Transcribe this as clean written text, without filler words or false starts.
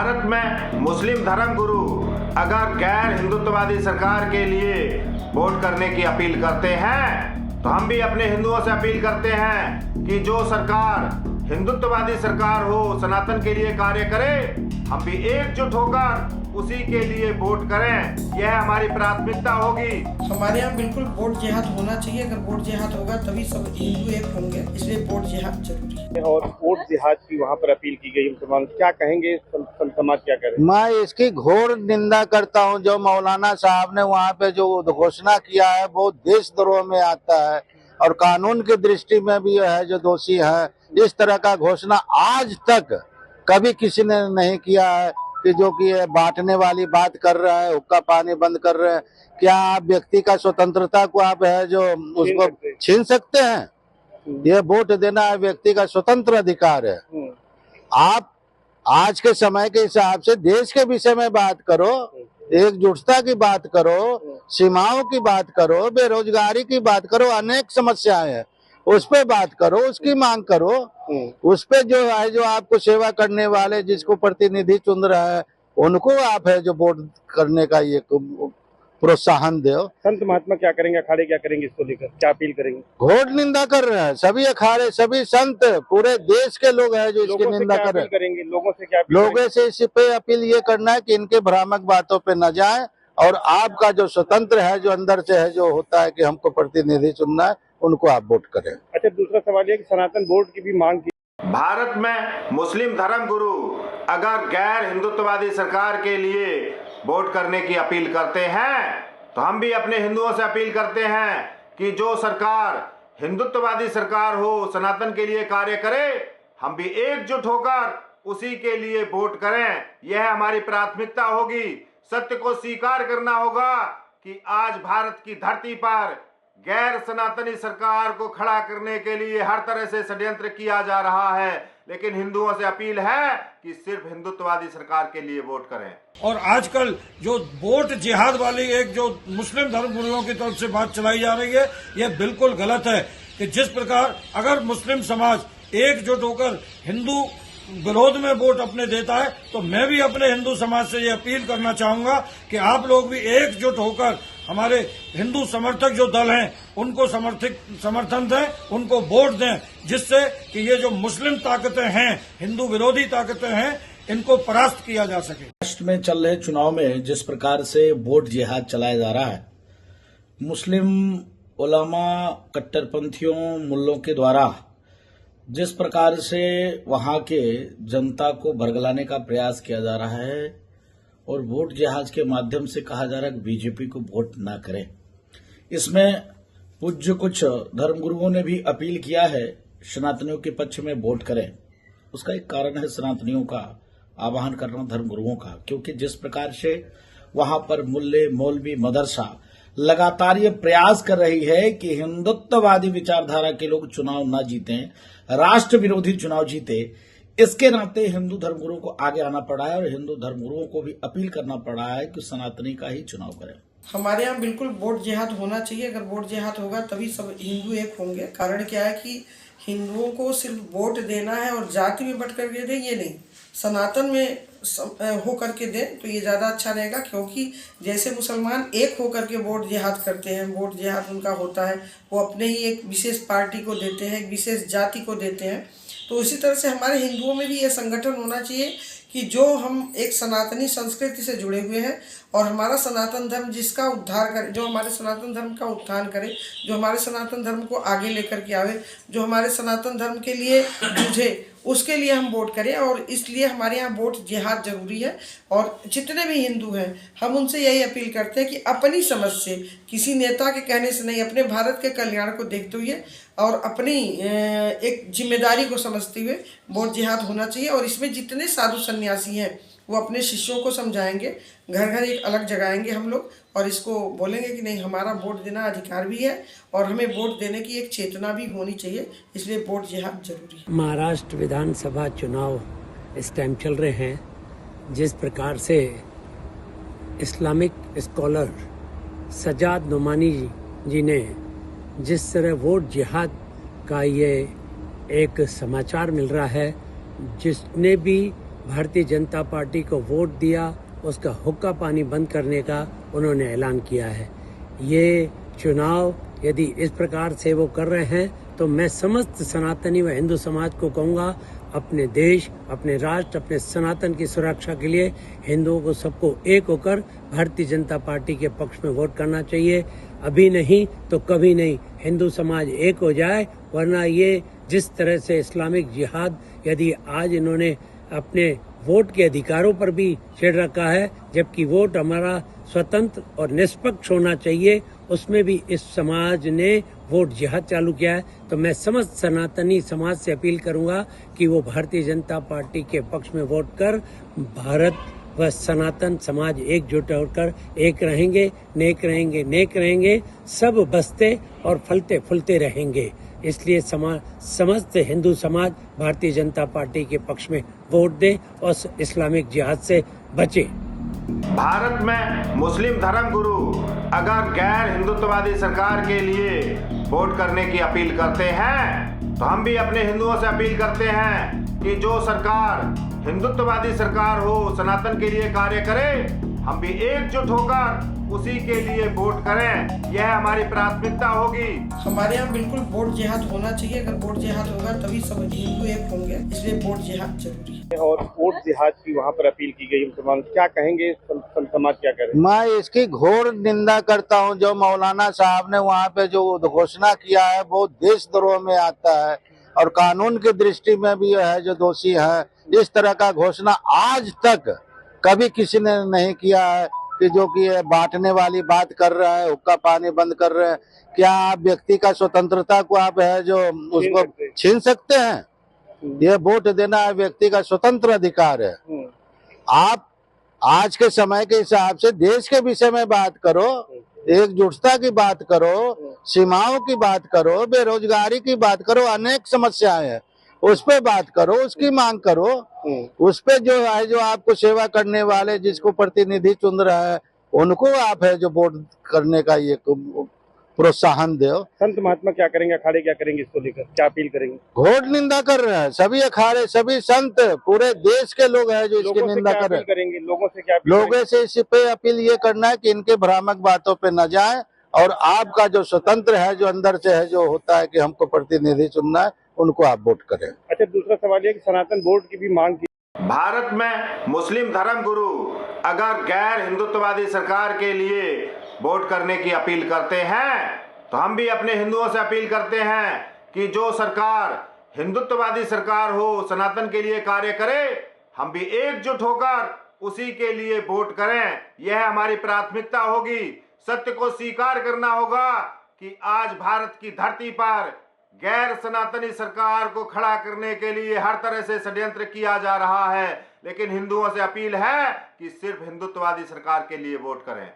भारत में मुस्लिम धर्म गुरु अगर गैर हिंदुत्ववादी सरकार के लिए वोट करने की अपील करते हैं तो हम भी अपने हिंदुओं से अपील करते हैं कि जो सरकार हिंदुत्ववादी सरकार हो, सनातन के लिए कार्य करे, हम भी एकजुट होकर उसी के लिए वोट करें। यह हमारी प्राथमिकता होगी। हमारे यहाँ बिल्कुल वोट जिहाद होना चाहिए। अगर वोट जिहाद होगा तभी सब हिंदू एक होंगे, इसलिए वोट जिहाद जरूरी है। और वोट जिहाद की वहाँ पर अपील की गई, मुसलमान क्या कहेंगे, संत समाज क्या कह रहे हैं? मैं इसकी घोर निंदा करता हूँ। जो मौलाना साहब ने वहाँ पे जो घोषणा किया है वो देशद्रोह में आता है और कानून की दृष्टि में भी है जो दोषी है। इस तरह का घोषणा आज तक कभी किसी ने नहीं किया है कि जो कि बांटने वाली बात कर रहा है, हुक्का पानी बंद कर रहे हैं। क्या आप व्यक्ति का स्वतंत्रता को आप है जो उसको छीन सकते हैं? ये वोट देना है व्यक्ति का स्वतंत्र अधिकार है। आप आज के समय के हिसाब से देश के विषय में बात करो, एकजुटता की बात करो, सीमाओं की बात करो, बेरोजगारी की बात करो, अनेक समस्याएं हैं, उस पे बात करो, उसकी मांग करो। उस पे जो है जो आपको सेवा करने वाले जिसको प्रतिनिधि चुन रहा है उनको आप है जो वोट करने का ये प्रोत्साहन दो। संत महात्मा क्या करेंगे, अखाड़े क्या करेंगे, इसको लेकर क्या अपील करेंगे? घोर निंदा कर रहे हैं सभी अखाड़े, सभी संत, पूरे देश के लोग हैं जो इसकी निंदा कर रहे हैं। लोगों से क्या लोगों से इस पे अपील ये करना है कि इनके भ्रामक बातों पे न जाएं और आपका जो स्वतंत्र है, जो अंदर से है, जो होता है कि हमको प्रतिनिधि चुनना है, उनको आप वोट करें। अच्छा, दूसरा सवाल ये कि सनातन बोर्ड की भी मांग की। भारत में मुस्लिम धर्म गुरु अगर गैर हिंदुत्ववादी सरकार के लिए वोट करने की अपील करते हैं तो हम भी अपने हिंदुओं से अपील करते हैं कि जो सरकार हिंदुत्ववादी सरकार हो, सनातन के लिए कार्य करे, हम भी एकजुट होकर उसी के लिए वोट करें। यह हमारी प्राथमिकता होगी। सत्य को स्वीकार करना होगा कि आज भारत की धरती पर गैर सनातनी सरकार को खड़ा करने के लिए हर तरह से षड्यंत्र किया जा रहा है, लेकिन हिंदुओं से अपील है कि सिर्फ हिंदुत्ववादी सरकार के लिए वोट करें। और आजकल जो वोट जिहाद वाली एक जो मुस्लिम धर्म गुरुओं की तरफ से बात चलाई जा रही है, यह बिल्कुल गलत है। कि जिस प्रकार अगर मुस्लिम समाज एकजुट होकर हिंदू विरोध में वोट अपने देता है, तो मैं भी अपने हिंदू समाज से ये अपील करना चाहूंगा कि आप लोग भी एकजुट होकर हमारे हिंदू समर्थक जो दल हैं उनको समर्थन दें, उनको वोट दें, जिससे कि ये जो मुस्लिम ताकतें हैं, हिंदू विरोधी ताकतें हैं, इनको परास्त किया जा सके। राष्ट्र में चल रहे चुनाव में जिस प्रकार से वोट जिहाद चलाया जा रहा है, मुस्लिम उलमा कट्टरपंथियों मुल्लों के द्वारा जिस प्रकार से वहां के जनता को भरगलाने का प्रयास किया जा रहा है और वोट जिहाद के माध्यम से कहा जा रहा है कि बीजेपी को वोट ना करें, इसमें पूज्य कुछ धर्मगुरुओं ने भी अपील किया है सनातनियों के पक्ष में वोट करें। उसका एक कारण है सनातनियों का आह्वान करना धर्मगुरुओं का, क्योंकि जिस प्रकार से वहां पर मुल्ले मौलवी मदरसा लगातार ये प्रयास कर रही है कि हिंदुत्ववादी विचारधारा के लोग चुनाव न जीतें, राष्ट्र विरोधी चुनाव जीते, इसके नाते हिंदू धर्मगुरुओं को आगे आना पड़ा है और हिंदू धर्मगुरुओं को भी अपील करना पड़ा है कि सनातनी का ही चुनाव करें। हमारे यहाँ बिल्कुल वोट जिहाद होना चाहिए। अगर वोट जिहाद होगा तभी सब हिंदू एक होंगे। कारण क्या है कि हिंदुओं को सिर्फ वोट देना है और जाति में बट करके दें, ये नहीं, सनातन में हो करके दें तो ये ज़्यादा अच्छा रहेगा। क्योंकि जैसे मुसलमान एक हो करके वोट जिहाद करते हैं, वोट जिहाद उनका होता है, वो अपने ही एक विशेष पार्टी को देते हैं, एक विशेष जाति को देते हैं। तो उसी तरह से हमारे हिंदुओं में भी ये संगठन होना चाहिए कि जो हम एक सनातनी संस्कृति से जुड़े हुए हैं और हमारा सनातन धर्म जिसका उद्धार करे, जो हमारे सनातन धर्म का उत्थान करे, जो हमारे सनातन धर्म को आगे लेकर के आवे, जो हमारे सनातन धर्म के लिए जूझे, उसके लिए हम वोट करें। और इसलिए हमारे यहाँ वोट जिहाद जरूरी है। और जितने भी हिंदू हैं हम उनसे यही अपील करते हैं कि अपनी समझ से, किसी नेता के कहने से नहीं, अपने भारत के कल्याण को देखते हुए और अपनी एक जिम्मेदारी को समझते हुए वोट जिहाद होना चाहिए। और इसमें जितने साधु सन्यासी हैं वो अपने शिष्यों को समझाएंगे, घर घर एक अलग जगाएंगे हम लोग और इसको बोलेंगे कि नहीं, हमारा वोट देना अधिकार भी है और हमें वोट देने की एक चेतना भी होनी चाहिए, इसलिए वोट जिहाद जरूरी है। महाराष्ट्र विधानसभा चुनाव इस टाइम चल रहे हैं। जिस प्रकार से इस्लामिक स्कॉलर सजाद नोमानी जी ने जिस तरह वोट जिहाद का ये एक समाचार मिल रहा है, जिसने भी भारतीय जनता पार्टी को वोट दिया, उसका हुक्का पानी बंद करने का उन्होंने ऐलान किया है। ये चुनाव यदि इस प्रकार से वो कर रहे हैं तो मैं समस्त सनातनी व हिंदू समाज को कहूँगा, अपने देश, अपने राष्ट्र, अपने सनातन की सुरक्षा के लिए हिंदुओं को सबको एक होकर भारतीय जनता पार्टी के पक्ष में वोट करना चाहिए। अभी नहीं तो कभी नहीं हिंदू समाज एक हो जाए, वरना ये जिस तरह से इस्लामिक जिहाद यदि आज इन्होंने अपने वोट के अधिकारों पर भी छेड़ रखा है, जबकि वोट हमारा स्वतंत्र और निष्पक्ष होना चाहिए, उसमें भी इस समाज ने वोट जिहाद चालू किया है। तो मैं समस्त सनातनी समाज से अपील करूंगा कि वो भारतीय जनता पार्टी के पक्ष में वोट कर भारत व सनातन समाज एकजुट होकर एक रहेंगे, नेक रहेंगे, नेक रहेंगे, सब बसते और फलते फूलते रहेंगे। इसलिए समस्त हिंदू समाज भारतीय जनता पार्टी के पक्ष में वोट दे और इस्लामिक जिहाद से बचे। भारत में मुस्लिम धर्मगुरु अगर गैर हिंदुत्ववादी सरकार के लिए वोट करने की अपील करते हैं, तो हम भी अपने हिंदुओं से अपील करते हैं कि जो सरकार हिंदुत्ववादी सरकार हो, सनातन के लिए कार्य करे, हम भी एकजुट होकर उसी के लिए वोट करें। यह हमारी प्राथमिकता होगी। हमारे यहाँ बिल्कुल वोट जिहाद होना चाहिए। अगर वोट जिहाद होगा तभी सब हिंदू एक होंगे, इसलिए वोट जिहाद जरूरी है। और वोट जिहाद की वहाँ पर अपील की गई मुसलमान, क्या कहेंगे, संत समाज क्या कह रहे हैं? मैं इसकी घोर निंदा करता हूं। जो मौलाना साहब ने वहाँ पे जो घोषणा किया है वो देशद्रोह में आता है और कानून की दृष्टि में भी है जो दोषी है। इस तरह का घोषणा आज तक कभी किसी ने नहीं किया है कि जो कि बांटने वाली बात कर रहा है, हुक्का पानी बंद कर रहे हैं। क्या आप व्यक्ति का स्वतंत्रता को आप है जो उसको छीन सकते हैं? ये वोट देना व्यक्ति का स्वतंत्र अधिकार है। आप आज के समय के हिसाब से देश के विषय में बात करो, एकजुटता की बात करो, सीमाओं की बात करो, बेरोजगारी की बात करो, अनेक समस्याएं हैं, उस पे बात करो, उसकी मांग करो। उस पे जो है जो आपको सेवा करने वाले जिसको प्रतिनिधि चुन रहा है उनको आप है जो वोट करने का ये प्रोत्साहन दो। संत महात्मा क्या करेंगे, अखाड़े क्या करेंगे, इसको लेकर क्या अपील करेंगे? घोर निंदा कर रहे हैं सभी अखाड़े, सभी संत, पूरे देश के लोग हैं जो इसकी निंदा कर रहे हैं। लोगों से क्या लोगों से इस पे अपील ये करना है कि इनके भ्रामक बातों पे न जाएं और आपका जो स्वतंत्र है, जो अंदर से है, जो होता है कि हमको प्रतिनिधि चुनना है, उनको आप वोट करें। अच्छा, दूसरा सवाल ये कि सनातन बोर्ड की भी मांग की। भारत में मुस्लिम धर्मगुरु अगर गैर हिंदुत्ववादी सरकार के लिए वोट करने की अपील करते हैं, तो हम भी अपने हिंदुओं से अपील करते हैं कि जो सरकार हिंदुत्ववादी सरकार हो, सनातन के लिए कार्य करे, हम भी एकजुट होकर उसी के लिए वोट करें। यह हमारी प्राथमिकता होगी। सत्य को स्वीकार करना होगा कि आज भारत की धरती पर गैर सनातनी सरकार को खड़ा करने के लिए हर तरह से षड्यंत्र किया जा रहा है, लेकिन हिंदुओं से अपील है कि सिर्फ हिंदुत्ववादी सरकार के लिए वोट करें।